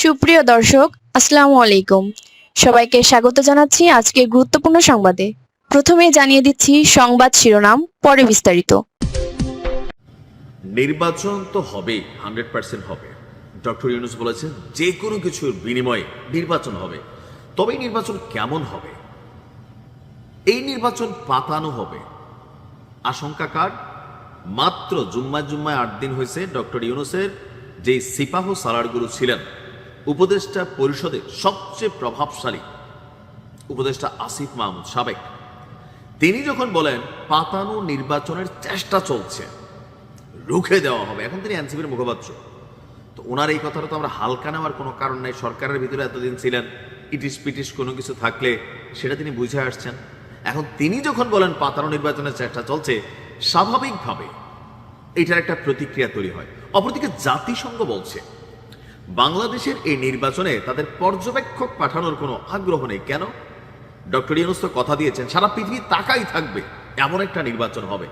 সুপ্রিয় দর্শক, আসসালামু আলাইকুম। সবাইকে স্বাগত জানাচ্ছি আজকের গুরুত্বপূর্ণ সংবাদে। প্রথমে জানিয়ে দিচ্ছি সংবাদ শিরোনাম, পরে বিস্তারিত। নির্বাচন তো হবেই, 100% হবে। ডক্টর ইউনূস বলেছেন যে কোনো কিছুর বিনিময়ে নির্বাচন হবে। তবে এই নির্বাচন কেমন হবে? এই নির্বাচন পাতানো হবে। আশঙ্কা কার? মাত্র জুম্মায় 8 দিন হয়েছে ডক্টর ইউনূসের যে সিপাহ সালারগুলো ছিলেন, উপদেষ্টা পরিষদের সবচেয়ে প্রভাবশালী উপদেষ্টা আসিফ মাহমুদ সাবেক, তিনি যখন বলেন পাতানো নির্বাচনের চেষ্টা চলছে, রুখে দেওয়া হবে, এখন তিনি এনসিপির মুখপাত্র, তো ওনার এই কথাটা তো আমরা হালকা নেওয়ার কোনো কারণ নাই। সরকারের ভিতরে এতদিন ছিলেন, ইটিস পিটিস কোনো কিছু থাকলে সেটা তিনি বুঝে আসছেন। এখন তিনি যখন বলেন পাতানো নির্বাচনের চেষ্টা চলছে, স্বাভাবিকভাবে এটার একটা প্রতিক্রিয়া তৈরি হয়। অপরদিকে জাতিসংঘ বলছে বাংলাদেশের এই নির্বাচনে তাদের পর্যবেক্ষক পাঠানোর কোনো আগ্রহ নেই। কেন? ডক্টর ইউনূস তো কথা দিয়েছেন সারা পৃথিবী তাকাই থাকবে, এমন একটা নির্বাচন হবে।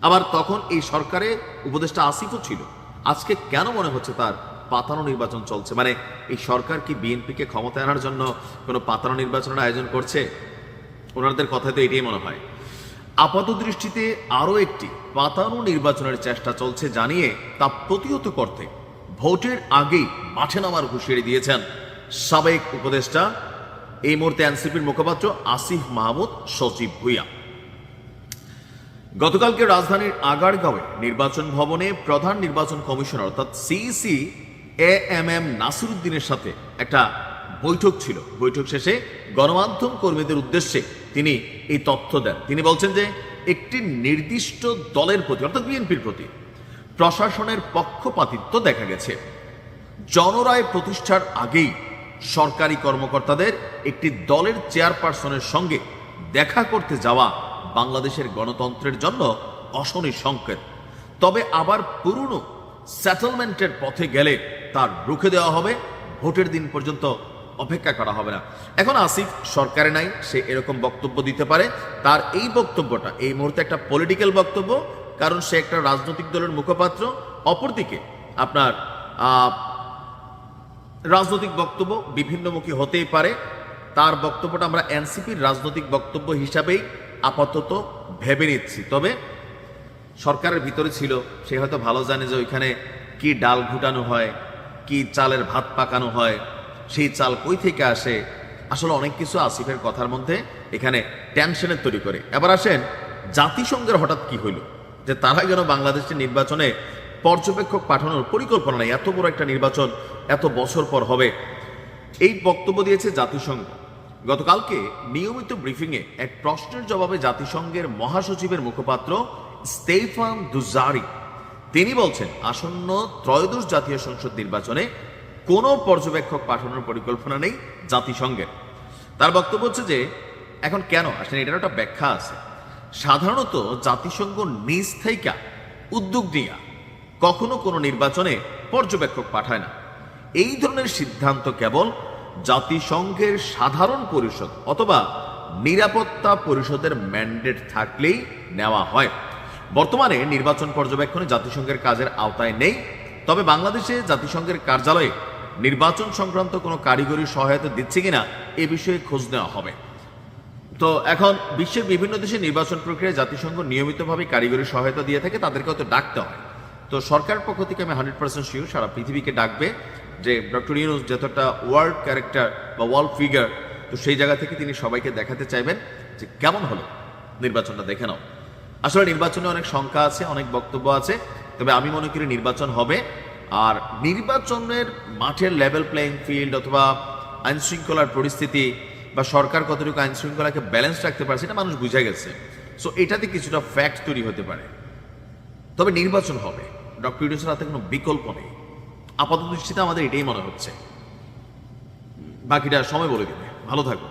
আবার তখন এই সরকারে উপদেষ্টা আসিফও ছিল। আজকে কেন মনে হচ্ছে তার পাতানো নির্বাচন চলছে? মানে এই সরকার কি বিএনপিকে ক্ষমতায় আনার জন্য কোনো পাতানো নির্বাচনের আয়োজন করছে? ওনাদের কথায় তো এটাই মনে হয়। আপাত দৃষ্টিতে আরও একটি পাতানো নির্বাচনের চেষ্টা চলছে জানিয়ে তা প্রতিহত করতে ভোটের আগেই মাঠে নামার হুঁশিয়ারি দিয়েছেন সাবেক উপদেষ্টা, এই মুহূর্তে এনসিপির মুখপাত্র আসিফ মাহমুদ সচিব ভুইয়া। গতকালকে রাজধানীর আগারগাঁওয়ে নির্বাচন ভবনে প্রধান নির্বাচন কমিশনার অর্থাৎ সিইসি এএমএম নাসিরউদ্দিনের সাথে একটা বৈঠক ছিল। বৈঠক শেষে গণমাধ্যম কর্মীদের উদ্দেশ্যে তিনি এই তথ্য দেন। তিনি বলছেন যে একটি নির্দিষ্ট দলের প্রতি অর্থাৎ বিএনপির প্রতি প্রশাসনের পক্ষপাতিত্ব দেখা গেছে। জনরায় প্রতিষ্ঠার আগেই সরকারি কর্মকর্তাদের একটি দলের চেয়ারপারসনের সঙ্গে দেখা করতে যাওয়া বাংলাদেশের গণতন্ত্রের জন্য অশনি সংকেত। তবে আবার পুরনো সেটেলমেন্টের পথে গেলে তার রুখে দেওয়া হবে, ভোটের দিন পর্যন্ত অপেক্ষা করা হবে না। এখন আসিফ সরকারে নাই, সে এরকম বক্তব্য দিতে পারে। তার এই বক্তব্যটা এই মুহূর্তে একটা পলিটিক্যাল বক্তব্য, কারণ সে একটা রাজনৈতিক দলের মুখপাত্র। অপরদিকে আপনার রাজনৈতিক বক্তব্য বিভিন্নমুখী হতেই পারে। তার বক্তব্যটা আমরা এনসিপির রাজনৈতিক বক্তব্য হিসাবেই আপাতত ভেবে নিচ্ছি। তবে সরকারের ভিতরে ছিল, সে হয়তো ভালো জানে যে ওইখানে কি ডাল ঘুটানো হয়, কি চালের ভাত পাকানো হয়, সেই চাল কই থেকে আসে। আসলে অনেক কিছু আসিফের কথার মধ্যে এখানে টেনশনের তৈরি করে। এবার আসেন জাতিসংঘের হঠাৎ কি হইল যে তারা যেন বাংলাদেশের নির্বাচনে পর্যবেক্ষক পাঠানোর পরিকল্পনা নেই। এত বড় একটা নির্বাচন এত বছর পর হবে, এই বক্তব্য দিয়েছে জাতিসংঘ। গতকালকে নিয়মিত ব্রিফিংয়ে এক প্রশ্নের জবাবে জাতিসংঘের মহাসচিবের মুখপাত্র স্টেফান দুজারিক তিনি বলছেন আসন্ন ত্রয়োদশ জাতীয় সংসদ নির্বাচনে কোনো পর্যবেক্ষক পাঠানোর পরিকল্পনা নেই জাতিসংঘের। তার বক্তব্য হচ্ছে যে এখন কেন আসলে এটার একটা ব্যাখ্যা আছে। সাধারণত জাতিসংঘ নিজ থেকে উদ্যোগ নিয়ে কখনো কোনো নির্বাচনে পর্যবেক্ষক পাঠায় না। এই ধরনের সিদ্ধান্ত কেবল জাতিসংঘের সাধারণ পরিষদ অথবা নিরাপত্তা পরিষদের ম্যান্ডেট থাকলেই নেওয়া হয়। বর্তমানে নির্বাচন পর্যবেক্ষণে জাতিসংঘের কাজের আওতায় নেই। তবে বাংলাদেশে জাতিসংঘের কার্যালয়ে নির্বাচন সংক্রান্ত কোনো কারিগরি সহায়তা দিচ্ছে কিনা এ বিষয়ে খোঁজ নেওয়া হবে। তো এখন বিশ্বের বিভিন্ন দেশে নির্বাচন প্রক্রিয়ায় জাতিসংঘ নিয়মিতভাবে কারিগরি সহায়তা দিয়ে থাকে, তাদেরকে হয়তো ডাকতে হয়। তো সরকারের পক্ষ থেকে আমি 100% শিওর সারা পৃথিবীকে ডাকবে, যে ডক্টর ইউনূস যতটা ওয়ার্ল্ড ক্যারেক্টার বা ওয়ার্ল্ড ফিগার, তো সেই জায়গা থেকে তিনি সবাইকে দেখাতে চাইবেন যে কেমন হলো নির্বাচনটা, দেখে নাও। আসলে নির্বাচনে অনেক সংখ্যা আছে, অনেক বক্তব্য আছে, তবে আমি মনে করি নির্বাচন হবে। আর নির্বাচনের মাঠের লেভেল প্লেইং ফিল্ড অথবা আইন শৃঙ্খলার পরিস্থিতি বা সরকার কতটুকু আইন শৃঙ্খলাকে ব্যালেন্স রাখতে পারছে এটা মানুষ বুঝে গেছে। সো এটাতে কিছুটা ফ্যাক্ট তৈরি হতে পারে। তবে নির্বাচন হবে, ডক্টর ইউনূসের হাতে কোনো বিকল্প নেই। আপাত দৃষ্টিতে আমাদের এটাই মনে হচ্ছে, বাকিটা সময় বলে দেবে। ভালো থাকো।